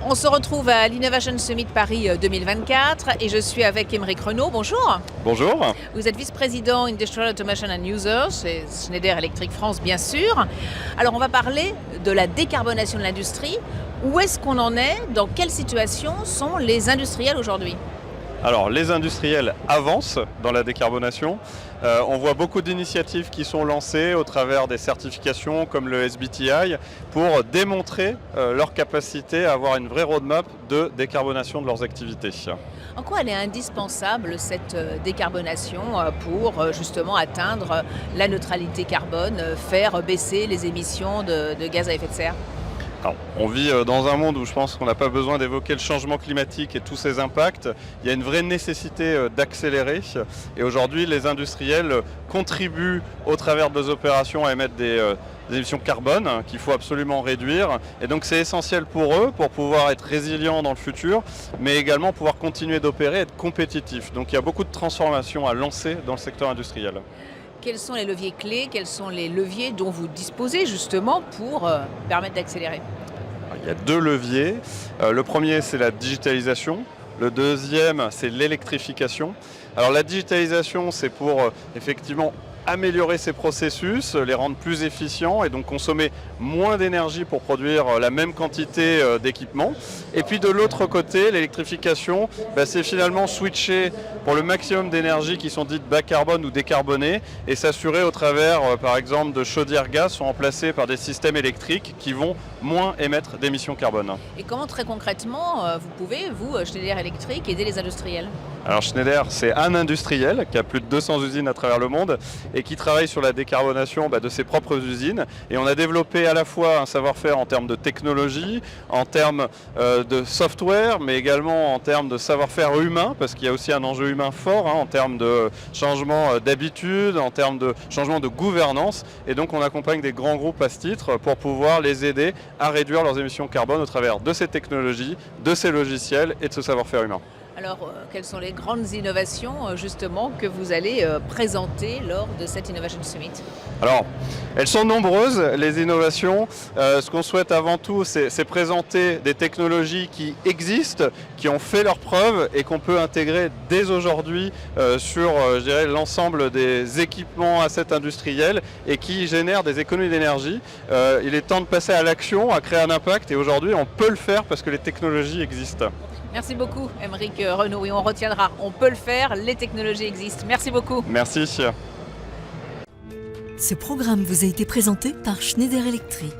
On se retrouve à l'Innovation Summit Paris 2024 et je suis avec Aymeric Renaud. Bonjour. Bonjour. Vous êtes vice-président Industrial Automation and Users chez Schneider Electric France, bien sûr. Alors, on va parler de la décarbonation de l'industrie. Où est-ce qu'on en est? Dans quelle situation sont les industriels aujourd'hui? Alors, les industriels avancent dans la décarbonation. On voit beaucoup d'initiatives qui sont lancées au travers des certifications comme le SBTi pour démontrer leur capacité à avoir une vraie roadmap de décarbonation de leurs activités. En quoi elle est indispensable, cette décarbonation, pour justement atteindre la neutralité carbone, faire baisser les émissions de gaz à effet de serre? Alors, on vit dans un monde où je pense qu'on n'a pas besoin d'évoquer le changement climatique et tous ses impacts. Il y a une vraie nécessité d'accélérer et aujourd'hui les industriels contribuent au travers de nos opérations à émettre des émissions carbone qu'il faut absolument réduire et donc c'est essentiel pour eux pour pouvoir être résilients dans le futur mais également pouvoir continuer d'opérer et être compétitifs. Donc il y a beaucoup de transformations à lancer dans le secteur industriel. Quels sont les leviers clés? Quels sont les leviers dont vous disposez justement pour permettre d'accélérer? Il y a deux leviers. Le premier, c'est la digitalisation. Le deuxième, c'est l'électrification. Alors la digitalisation, c'est pour effectivement améliorer ces processus, les rendre plus efficients et donc consommer moins d'énergie pour produire la même quantité d'équipements. Et puis de l'autre côté, l'électrification, c'est finalement switcher pour le maximum d'énergie qui sont dites bas carbone ou décarbonées et s'assurer au travers, par exemple, de chaudières gaz sont remplacées par des systèmes électriques qui vont moins émettre d'émissions carbone. Et comment très concrètement vous pouvez, vous, Schneider Electric, aider les industriels? Alors Schneider, c'est un industriel qui a plus de 200 usines à travers le monde et qui travaille sur la décarbonation de ses propres usines. Et on a développé à la fois un savoir-faire en termes de technologie, en termes de software, mais également en termes de savoir-faire humain, parce qu'il y a aussi un enjeu humain fort en termes de changement d'habitude, en termes de changement de gouvernance. Et donc on accompagne des grands groupes à ce titre pour pouvoir les aider à réduire leurs émissions carbone au travers de ces technologies, de ces logiciels et de ce savoir-faire humain. Alors, quelles sont les grandes innovations, justement, que vous allez présenter lors de cette Innovation Summit? Alors, elles sont nombreuses, les innovations. Ce qu'on souhaite avant tout, c'est présenter des technologies qui existent, qui ont fait leurs preuves et qu'on peut intégrer dès aujourd'hui sur, je dirais, l'ensemble des équipements assets industriels et qui génèrent des économies d'énergie. Il est temps de passer à l'action, à créer un impact et aujourd'hui, on peut le faire parce que les technologies existent. Merci beaucoup, Aymeric Renaud. Oui, on retiendra. On peut le faire, les technologies existent. Merci beaucoup. Merci. Ce programme vous a été présenté par Schneider Electric.